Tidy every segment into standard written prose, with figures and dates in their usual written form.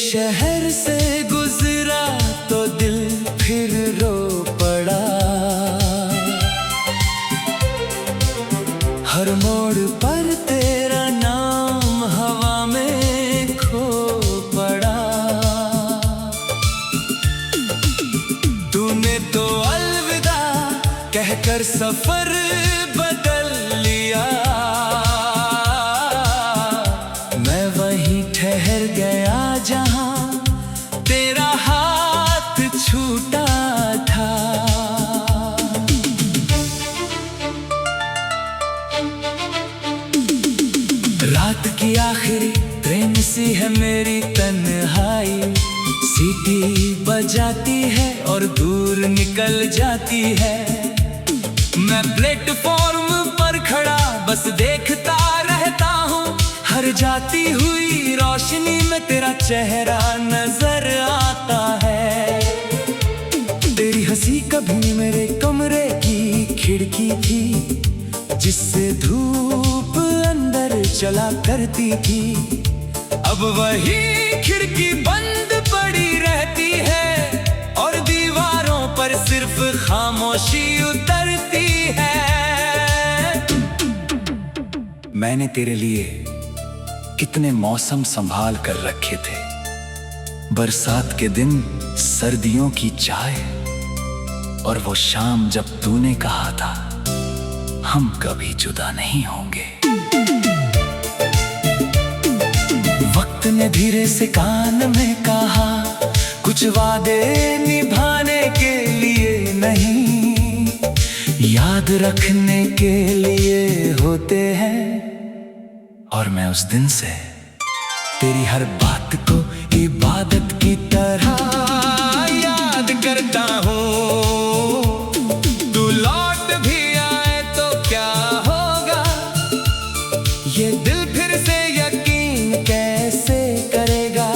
शहर से गुजरा तो दिल फिर रो पड़ा। हर मोड़ पर तेरा नाम हवा में खो पड़ा। तूने तो अलविदा कहकर सफर बदल लिया। मैं वहीं ठहर गया जहां तेरा हाथ छूटा था। रात की आखिरी ट्रेन सी है मेरी तन्हाई। सीटी बजाती है और दूर निकल जाती है। मैं प्लेटफॉर्म पर खड़ा बस देखता रहता हूँ। हर जाती हुई रोशनी में तेरा चेहरा नजर आता है। तेरी हंसी कभी मेरे कमरे की खिड़की थी, जिससे धूप अंदर चला करती थी। अब वही खिड़की बंद पड़ी रहती है और दीवारों पर सिर्फ खामोशी उतरती है। मैंने तेरे लिए कितने मौसम संभाल कर रखे थे। बरसात के दिन, सर्दियों की चाय और वो शाम जब तूने कहा था हम कभी जुदा नहीं होंगे। वक्त ने धीरे से कान में कहा, कुछ वादे निभाने के लिए नहीं, याद रखने के लिए होते हैं। और मैं उस दिन से तेरी हर बात को इबादत की तरह याद करता हूँ। तू लौट भी आए तो क्या होगा, ये दिल फिर से यकीन कैसे करेगा।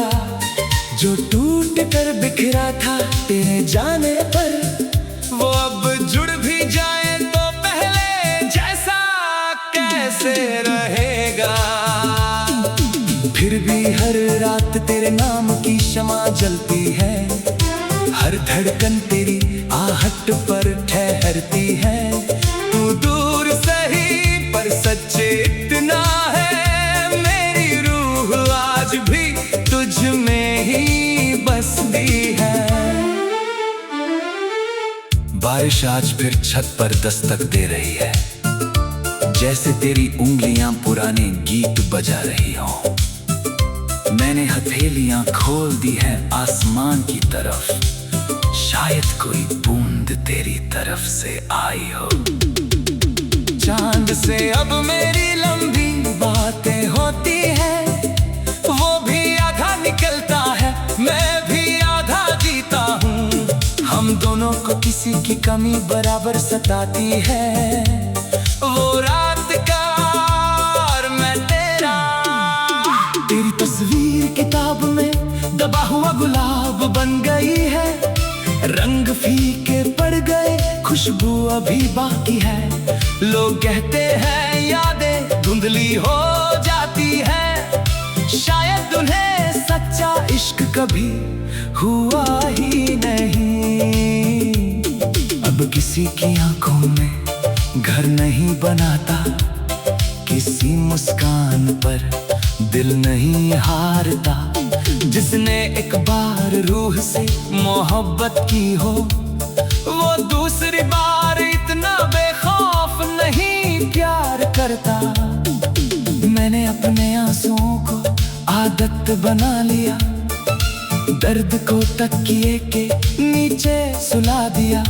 जो टूट कर बिखरा था तेरे जाने पर, वो अब जुड़ भी जाए तो पहले जैसा कैसे रहेगा। फिर भी हर रात तेरे नाम की शमा जलती है। हर धड़कन तेरी आहट पर ठहरती है। तू दूर सही पर सच्चे इतना है। मेरी रूह आज भी तुझ में ही बसती है। बारिश आज फिर छत पर दस्तक दे रही है, जैसे तेरी उंगलियां पुराने गीत बजा रही हो। मैंने हथेलियां खोल दी है आसमान की तरफ, शायद कोई बूंद तेरी तरफ से आई हो। चांद से अब मेरी लंबी बातें होती है। वो भी आधा निकलता है, मैं भी आधा जीता हूँ। हम दोनों को किसी की कमी बराबर सताती है। वो रात का और मैं तेरा। तेरी तस्वीर किताब में दबा हुआ गुलाब बन गई है। रंग फीके पड़ गए, खुशबू अभी बाकी है। लोग कहते हैं यादें धुंधली हो जाती है, शायद उन्हें सच्चा इश्क कभी हुआ ही नहीं। अब किसी की आंखों में घर नहीं बनाता, किसी मुस्कान पर दिल नहीं हारता। जिसने एक बार रूह से मोहब्बत की हो, वो दूसरी बार इतना बेखौफ नहीं प्यार करता। मैंने अपने आंसुओं को आदत बना लिया, दर्द को तकिए के नीचे सुला दिया।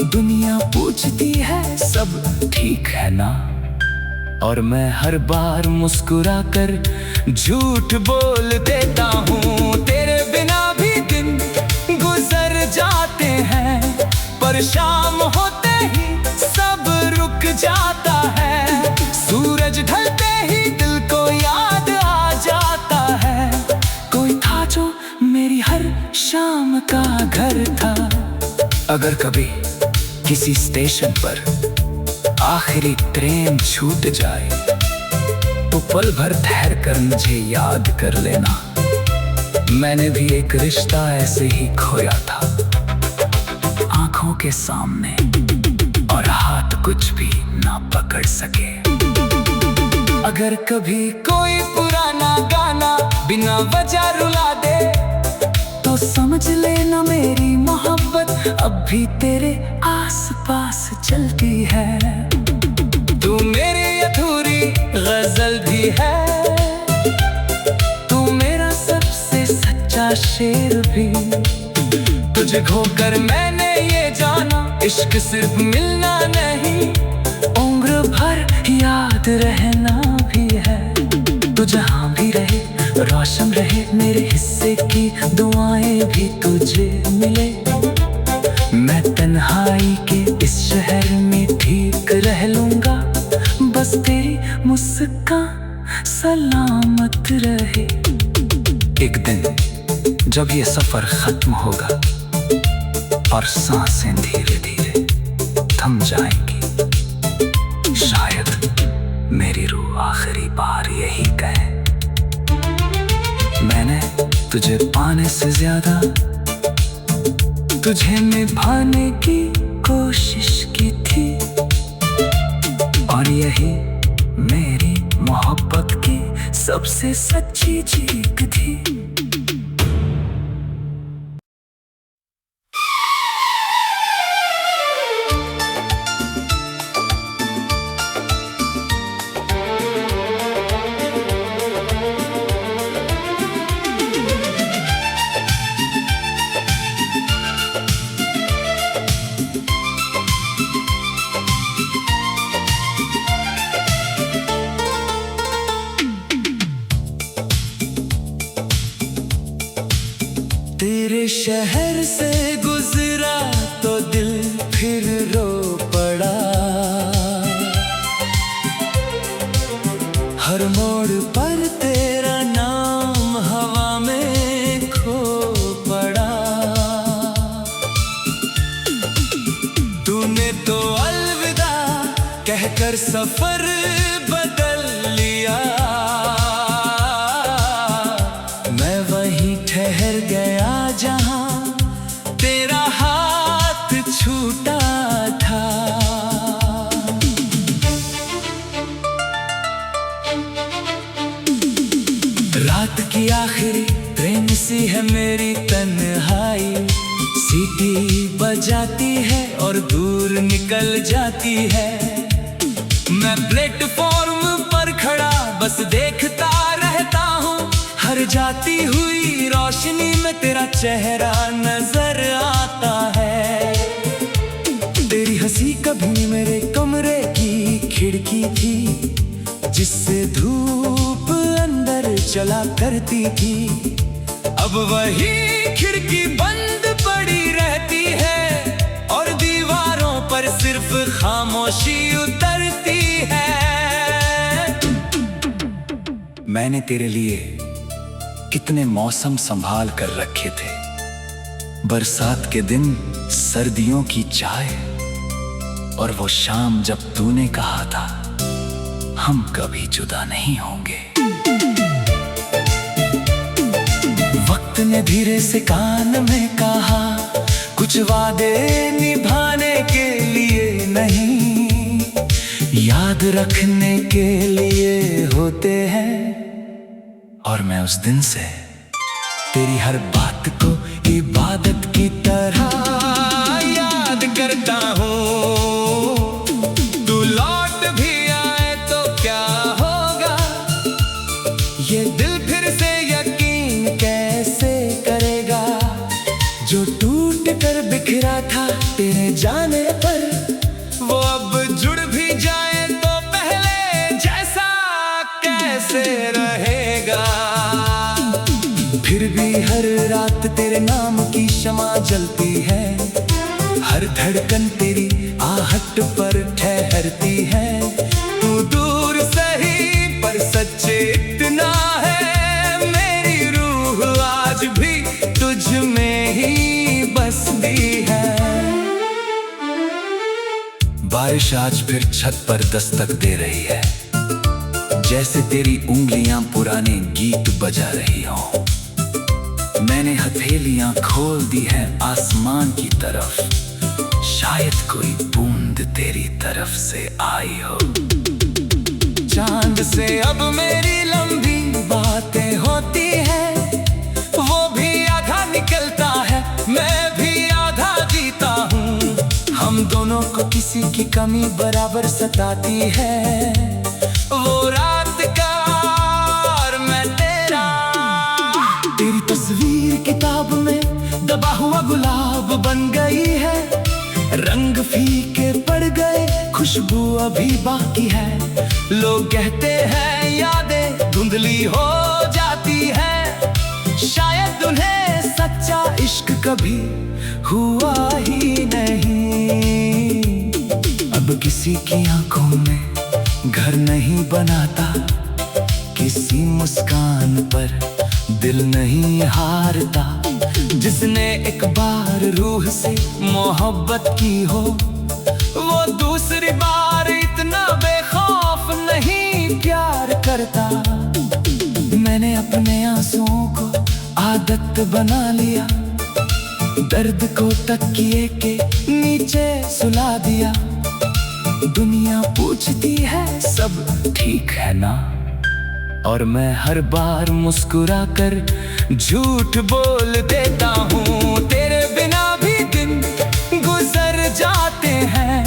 दुनिया पूछती है सब ठीक है ना, और मैं हर बार मुस्कुरा कर झूठ बोल देता हूँ। तेरे बिना भी दिन गुजर जाते हैं, पर शाम होते ही सब रुक जाता है। सूरज ढलते ही दिल को याद आ जाता है, कोई था जो मेरी हर शाम का घर था। अगर कभी किसी स्टेशन पर आखिरी ट्रेन छूट जाए तो पल भर ठहर कर मुझे याद कर लेना। मैंने भी एक रिश्ता ऐसे ही खोया था, आंखों के सामने और हाथ कुछ भी ना पकड़ सके। अगर कभी कोई पुराना गाना बिना वजह रुला दे तो समझ लेना मेरी मोहब्बत अब भी तेरे आसपास चलती है। तू मेरी अधूरी गजल भी है, तू मेरा सबसे सच्चा शेर भी। तुझे खोकर मैंने ये जाना, इश्क सिर्फ मिलना नहीं, उम्र भर याद रहना भी है। तू जहाँ भी रहे रोशन रहे, मेरे हिस्से की दुआएं भी तुझे मिले। मैं तन्हाई के इस शहर में ठीक रह लूंगा, बस तेरी मुस्कान सलामत रहे। एक दिन जब ये सफर खत्म होगा और सांसें धीरे धीरे थम जाएंगी, शायद मेरी रूह आखिरी बार यही कहे, मैंने तुझे पाने से ज्यादा तुझे निभाने की कोशिश की थी। और यही मेरी मोहब्बत की सबसे सच्ची चीख थी। तेरे शहर से गुजरा तो दिल फिर रो पड़ा, हर मोड़ पर तेरा नाम हवा में खो पड़ा। तूने तो अलविदा कहकर सफर बदल लिया, मैं वहीं ठहर गया जहां तेरा हाथ छूटा था। रात की आखिरी ट्रेन सी है मेरी तन्हाई, सीटी बजाती है और दूर निकल जाती है। मैं प्लेटफॉर्म पर खड़ा बस देखता रहता हूँ, हर जाती हुई रोशनी में तेरा चेहरा नजर आता है। तेरी हंसी कभी मेरे कमरे की खिड़की थी, जिससे धूप अंदर चला करती थी। अब वही खिड़की बंद पड़ी रहती है और दीवारों पर सिर्फ खामोशी उतरती है। मैंने तेरे लिए कितने मौसम संभाल कर रखे थे, बरसात के दिन, सर्दियों की चाय, और वो शाम जब तूने कहा था हम कभी जुदा नहीं होंगे। वक्त ने धीरे से कान में कहा, कुछ वादे निभाने के लिए नहीं, याद रखने के लिए होते हैं। और मैं उस दिन से तेरी हर बात को इबादत की तरह याद करता हूँ। तू लौट भी आए तो क्या होगा, ये दिल फिर से यकीन कैसे करेगा। जो टूट कर बिखरा था तेरे जाने पर, वो अब जुड़ भी जाए तो पहले जैसा कैसे रहेगा। फिर भी हर रात तेरे नाम की शमा जलती है, हर धड़कन तेरी आहट पर ठहरती है। तू दूर सही पर सच्चे इतना है, मेरी रूह आज भी तुझ में ही बसती है। बारिश आज फिर छत पर दस्तक दे रही है, जैसे तेरी उंगलियां पुराने गीत बजा रही हों। मैंने हथेलियां खोल दी है आसमान की तरफ, शायद कोई बूंद तेरी तरफ से आई हो। चांद से अब मेरी लंबी बातें होती है, वो भी आधा निकलता है, मैं भी आधा जीता हूँ। हम दोनों को किसी की कमी बराबर सताती है, वो रात का और मैं तेरा। तेरी तस्वीर किताब में दबा हुआ गुलाब बन गई है, रंग फीके पड़ गए, खुशबू अभी बाकी है। लोग कहते हैं यादें धुंधली हो जाती है, शायद उन्हें सच्चा इश्क कभी हुआ ही नहीं। अब किसी की आंखों में घर नहीं बनाता, किसी मुस्कान पर दिल नहीं हारता। जिसने एक बार रूह से मोहब्बत की हो, वो दूसरी बार इतना बेखौफ नहीं प्यार करता। मैंने अपने आंसुओं को आदत बना लिया, दर्द को तकिए के नीचे सुला दिया। दुनिया पूछती है सब ठीक है ना, और मैं हर बार मुस्कुरा कर झूठ बोल देता हूँ। तेरे बिना भी दिन गुजर जाते हैं,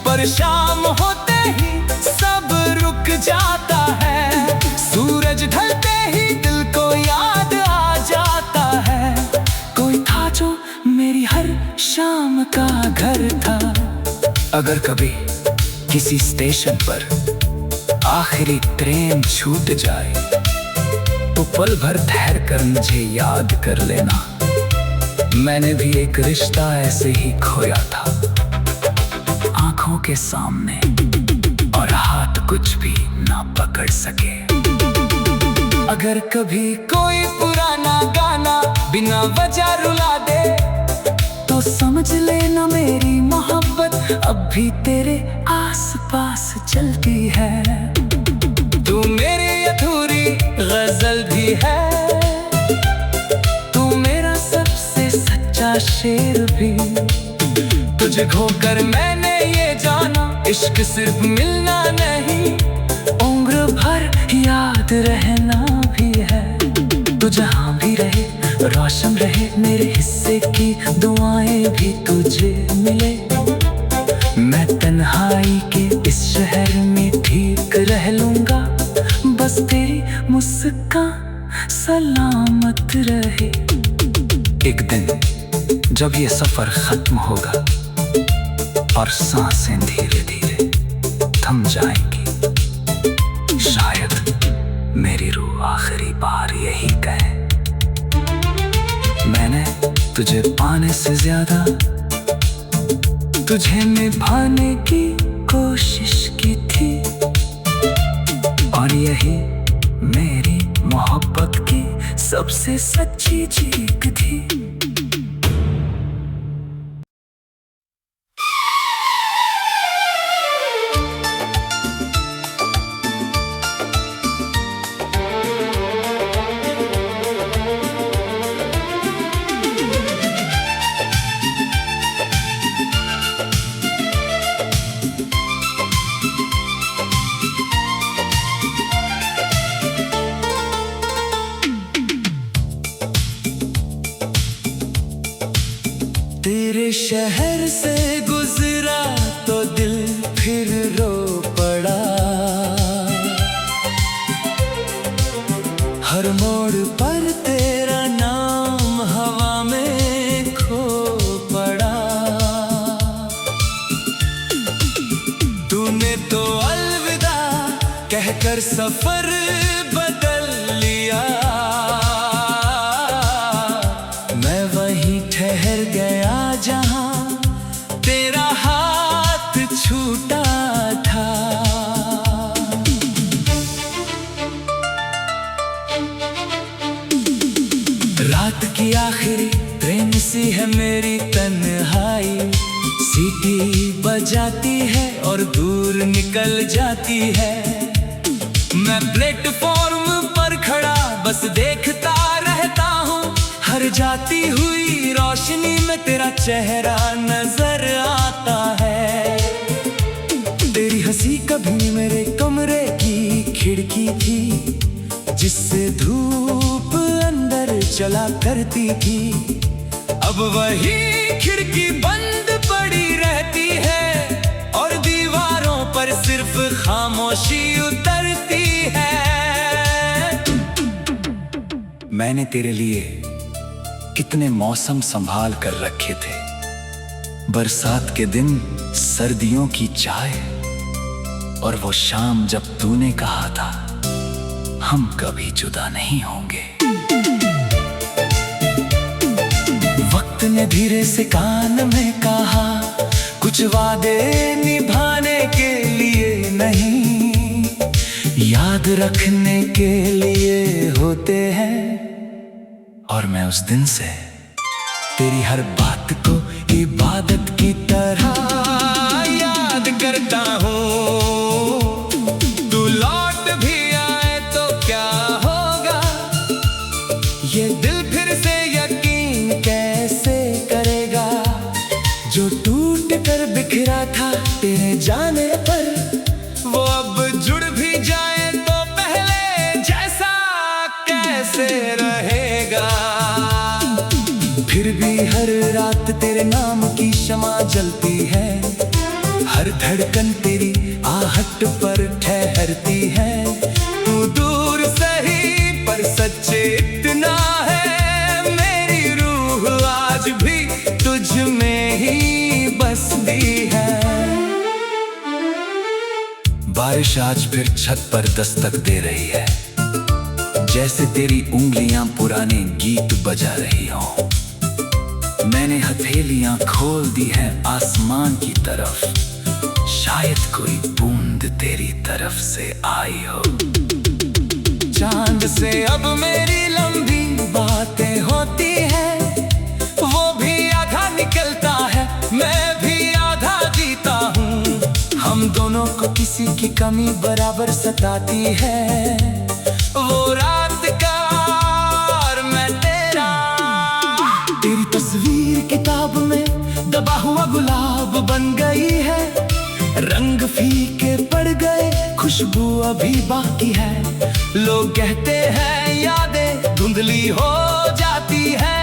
पर शाम होते ही सब रुक जाता है। सूरज ढलते ही दिल को याद आ जाता है, कोई था जो मेरी हर शाम का घर था। अगर कभी किसी स्टेशन पर आखिरी ट्रेन छूट जाए, तो पल भर ठहर कर मुझे याद कर लेना। मैंने भी एक रिश्ता ऐसे ही खोया था, आंखों के सामने और हाथ कुछ भी ना पकड़ सके। अगर कभी कोई पुराना गाना बिना वजह रुला दे, तो समझ लेना मेरी मोहब्बत अब भी तेरे आस-पास चलती है। तू मेरी अधूरी गजल भी है, तू मेरा सबसे सच्चा शेर भी। तुझे खोकर मैंने ये जाना, इश्क सिर्फ मिलना नहीं, उम्र भर याद रहना भी है। तू जहाँ भी रहे रोशन रहे, मेरे हिस्से की दुआएं भी तुझे मिले। मैं तन्हाई के इस शहर में ठीक रह लूंगा, बस तेरी मुस्कान सलामत रहे। एक दिन जब ये सफर खत्म होगा और सांसें धीरे धीरे थम जाएंगी, शायद मेरी रूह आखिरी बार यही कहे, मैंने तुझे पाने से ज्यादा तुझे निभाने की कोशिश की थी। और यही मेरी मोहब्बत की सबसे सच्ची चीख थी। तेरे शहर से गुजरा तो दिल फिर रो पड़ा, हर मोड़ पर तेरा नाम हवा में खो पड़ा। तूने तो अलविदा कहकर सफर बदल लिया, मैं वहीं ठहर गया जहां तेरा हाथ छूटा था। रात की आखिरी ट्रेन सी है मेरी तन्हाई, सीटी बजाती है और दूर निकल जाती है। मैं प्लेटफॉर्म पर खड़ा बस देखता रहता हूँ, हर हर जाती हुई रोशनी में तेरा चेहरा नजर आता है। तेरी हंसी कभी मेरे कमरे की खिड़की थी, जिससे धूप अंदर चला करती थी। अब वही खिड़की बंद पड़ी रहती है और दीवारों पर सिर्फ खामोशी उतरती है। मैंने तेरे लिए कितने मौसम संभाल कर रखे थे, बरसात के दिन, सर्दियों की चाय, और वो शाम जब तूने कहा था हम कभी जुदा नहीं होंगे। वक्त ने धीरे से कान में कहा, कुछ वादे निभाने के लिए नहीं, याद रखने के लिए होते हैं। और मैं उस दिन से तेरी हर बात को इबादत की तरह याद करता हूँ। तू लौट भी आए तो क्या होगा, ये दिल फिर से यकीन कैसे करेगा। जो टूट कर बिखरा था तेरे जाने पर, वो अब जुड़ भी जाए तो पहले जैसा कैसे रहेगा। फिर भी हर रात तेरे नाम की शमा जलती है, हर धड़कन तेरी आहट पर ठहरती है। तू दूर सही पर सच्चे इतना है, मेरी रूह आज भी तुझ में ही बसती है। बारिश आज फिर छत पर दस्तक दे रही है, जैसे तेरी उंगलियां पुराने गीत बजा रही हों। मैंने हथेलियां खोल दी है आसमान की तरफ, शायद कोई बूंद तेरी तरफ से आई हो। चांद से अब मेरी लंबी बातें होती हैं, वो भी आधा निकलता है, मैं भी आधा जीता हूँ। हम दोनों को किसी की कमी बराबर सताती है, वो रात का और मैं तेरा। तेरी तस्वीर किताब में दबा हुआ गुलाब बन गई है, रंग फीके पड़ गए, खुशबू अभी बाकी है। लोग कहते हैं यादें धुंधली हो जाती है,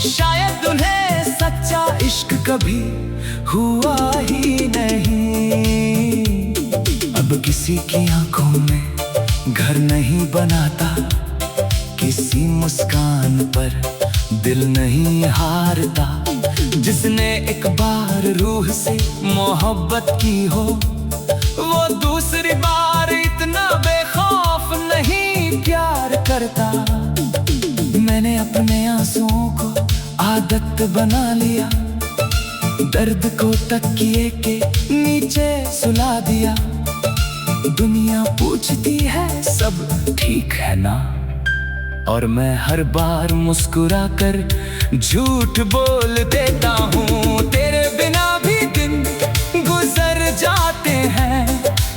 शायद उन्हें सच्चा इश्क कभी हुआ ही नहीं। अब किसी की आंखों में घर नहीं बनाता, किसी मुस्कान पर दिल नहीं हारता। जिसने एक बार रूह से मोहब्बत की हो, वो दूसरी बार इतना बेखौफ नहीं प्यार करता। मैंने अपने आंसुओं को आदत बना लिया, दर्द को तकिए के नीचे सुला दिया। दुनिया पूछती है सब ठीक है ना, और मैं हर बार मुस्कुरा कर झूठ बोल देता हूँ। तेरे बिना भी दिन गुजर जाते हैं,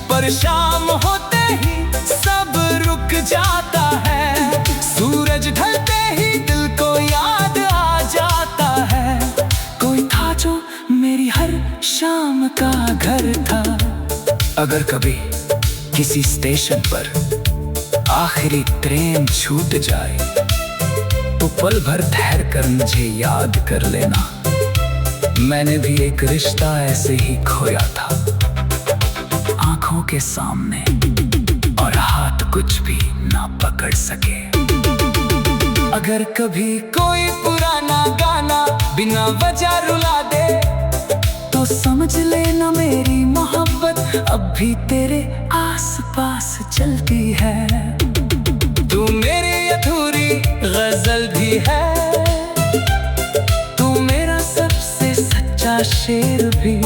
पर शाम होते ही सब रुक जाता है। सूरज ढलते ही दिल को याद आ जाता है, कोई था जो मेरी हर शाम का घर था। अगर कभी किसी स्टेशन पर आखिरी ट्रेन छूट जाए, तो पल भर ठहर कर मुझे याद कर लेना। मैंने भी एक रिश्ता ऐसे ही खोया था, आंखों के सामने, और हाथ कुछ भी ना पकड़ सके। अगर कभी कोई पुराना गाना बिना वजह रुला दे, तो समझ लेना मेरी मोहब्बत अब भी तेरे आसपास चलती है। तू मेरी अधूरी गजल भी है, तू मेरा सबसे सच्चा शेर भी।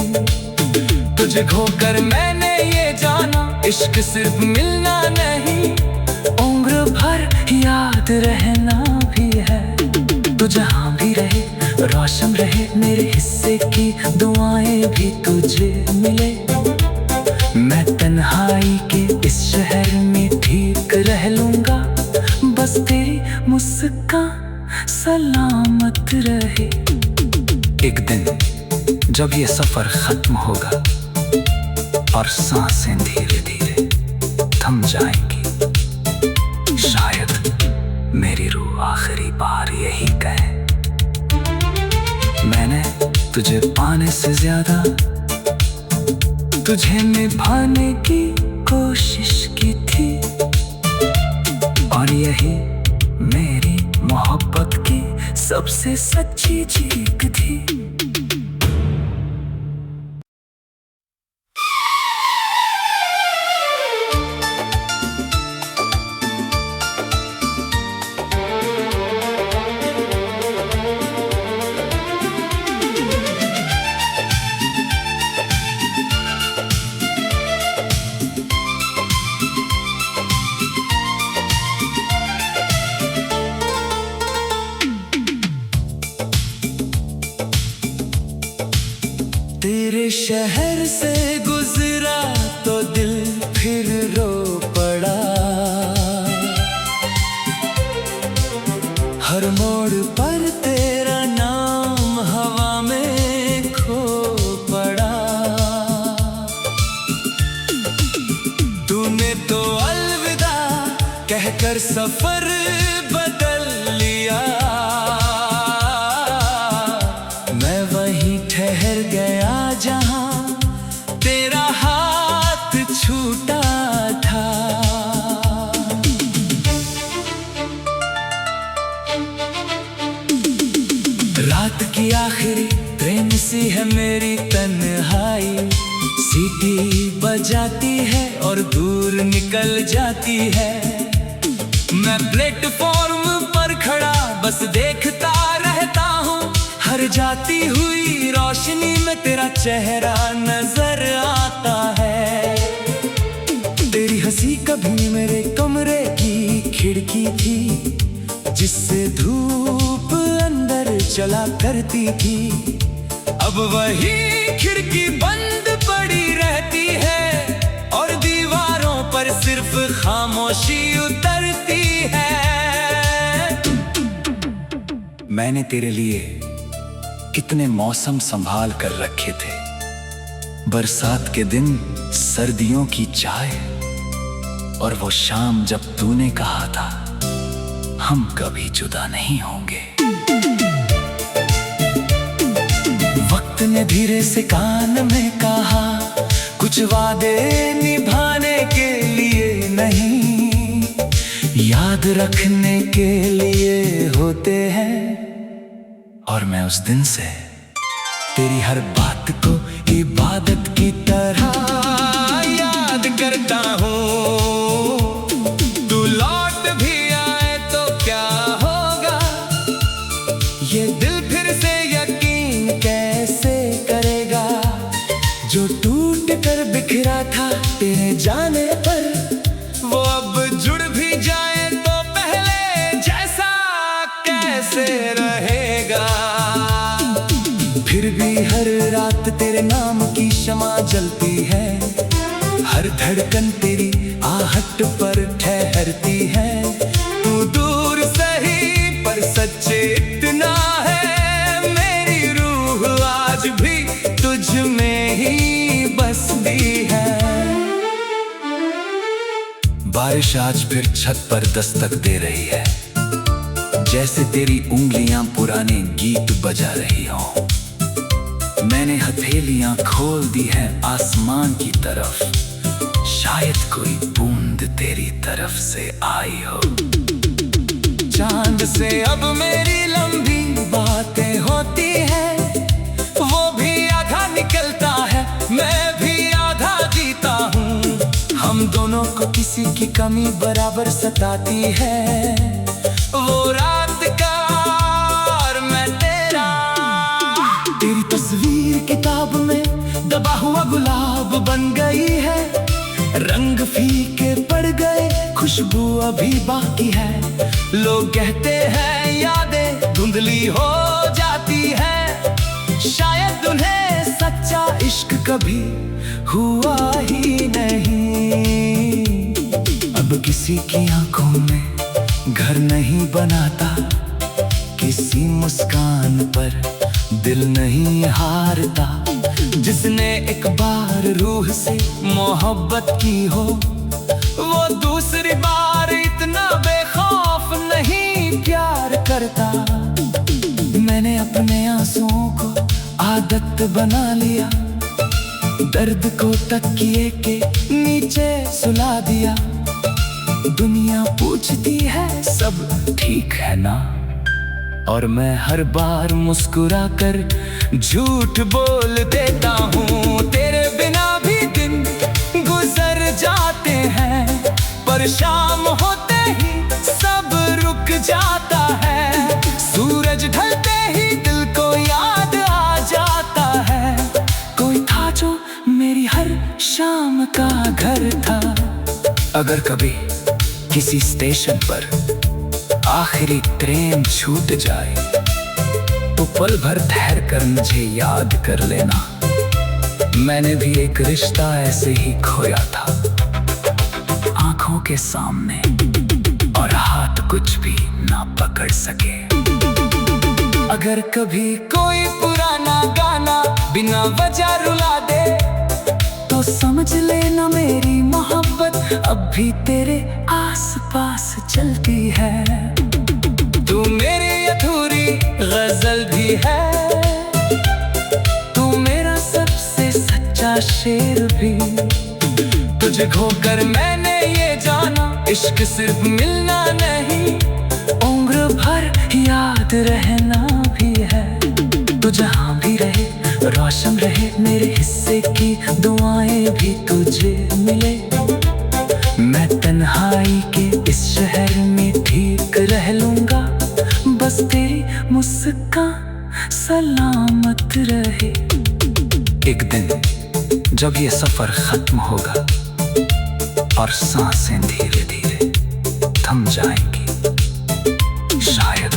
तुझे खोकर मैंने ये जाना, इश्क सिर्फ मिलना नहीं, उम्र भर याद रहना भी है। तू जहाँ भी रहे रोशन रहे, मेरे हिस्से की दुआएं भी तुझे मिले। मैं तन्हाई के इस शहर में ठीक रह लूंगा, बस तेरी मुस्कान सलामत रहे। एक दिन जब ये सफर खत्म होगा और सांसें धीरे धीरे थम जाएंगी, शायद मेरी रूह आखिरी बार यही कहे, मैंने तुझे पाने से ज्यादा तुझे निभाने की कोशिश की थी, और यही मेरी मोहब्बत की सबसे सच्ची चीख थी। तेरे शहर से गुजरा तो दिल फिर रो पड़ा, हर मोड़ पर तेरा नाम हवा में खो पड़ा। तूने तो अलविदा कहकर सफर बदल लिया, मैं वहीं ठहर गया जहां तेरा हाथ छूटा था। रात की आखिरी ट्रेन सी है मेरी तन्हाई, सीटी बजाती है और दूर निकल जाती है। मैं प्लेटफॉर्म पर खड़ा बस देखता रहता हूँ, हर जाती हुई रोशनी में तेरा चेहरा नजर आता है। तेरी हंसी कभी मेरे कमरे की खिड़की थी, जिससे धूप अंदर चला करती थी। अब वही खिड़की बंद पड़ी रहती है और दीवारों पर सिर्फ खामोशी उतरती है। मैंने तेरे लिए कितने मौसम संभाल कर रखे थे, बरसात के दिन, सर्दियों की चाय, और वो शाम जब तूने कहा था हम कभी जुदा नहीं होंगे। वक्त ने धीरे से कान में कहा, कुछ वादे निभाने के लिए नहीं, याद रखने के लिए होते हैं। और मैं उस दिन से तेरी हर बात को इबादत की तरह याद करता हूँ। तू लौट भी आए तो क्या होगा, ये दिल फिर से यकीन कैसे करेगा। जो टूट कर बिखरा था तेरे जाने पर, वो अब जुड़ भी जाए तो पहले जैसा कैसे रहेगा। फिर भी हर रात तेरे नाम की शमा जलती है, हर धड़कन तेरी आहट पर ठहरती है। तू दूर सही पर सच्चे इतना है, मेरी रूह आज भी तुझ में ही बसती है। बारिश आज फिर छत पर दस्तक दे रही है, जैसे तेरी उंगलियां पुराने गीत बजा रही हो। मैंने हथेलियां खोल दी है आसमान की तरफ, शायद कोई बूंद तेरी तरफ से आई हो। चांद से अब मेरी लंबी बातें होती है, वो भी आधा निकलता है, मैं भी आधा जीता हूँ। हम दोनों को किसी की कमी बराबर सताती है, वो रात का और मैं तेरा। तेरी तस्वीर किताब में दबा हुआ गुलाब बन गई है, रंग फीके पड़ गए, खुशबू अभी बाकी है। लोग कहते हैं यादें धुंधली हो जाती है, शायद उन्हें सच्चा इश्क कभी हुआ ही नहीं। अब किसी की आंखों में घर नहीं बनाता, किसी मुस्कान पर दिल नहीं हारता। जिसने एक बार रूह से मोहब्बत की हो, वो दूसरी बार इतना बेखौफ नहीं प्यार करता। मैंने अपने आंसुओं को आदत बना लिया, दर्द को तकिए के नीचे सुला दिया। दुनिया पूछती है सब ठीक है ना, और मैं हर बार मुस्कुरा कर झूठ बोल देता हूँ। तेरे बिना भी दिन गुजर जाते हैं, पर शाम होते ही सब रुक जाता है। सूरज ढलते ही दिल को याद आ जाता है, कोई था जो मेरी हर शाम का घर था। अगर कभी किसी स्टेशन पर आखिरी ट्रेन छूट जाए, तो पल भर ठहर कर मुझे याद कर लेना। मैंने भी एक रिश्ता ऐसे ही खोया था, आंखों के सामने और हाथ कुछ भी ना पकड़ सके। अगर कभी कोई पुराना गाना बिना वजह रुला दे, तो समझ लेना मेरी मोहब्बत अब भी तेरे आस-पास चलती है। तू मेरी अधूरी गजल भी है, तू मेरा सबसे सच्चा शेर भी। तुझे खोकर मैंने ये जाना, इश्क सिर्फ मिलना नहीं, उम्र भर याद रहना भी है। तू जहाँ भी रहे रोशन रहे, मेरे हिस्से की दुआएं भी तुझे मिले। मैं तन्हाई के इस शहर में ठीक रह लूंगा, बस तेरी मुस्कान सलामत रहे। एक दिन जब ये सफर खत्म होगा और सांसें धीरे धीरे थम जाएंगी, शायद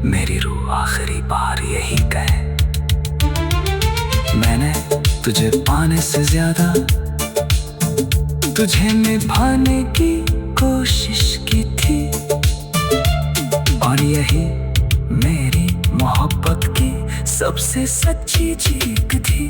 मेरी रूह आखिरी बार यही कहे, मैंने तुझे पाने से ज्यादा तुझे निभाने की कोशिश की थी। और यही मेरी मोहब्बत की सबसे सच्ची चीख थी।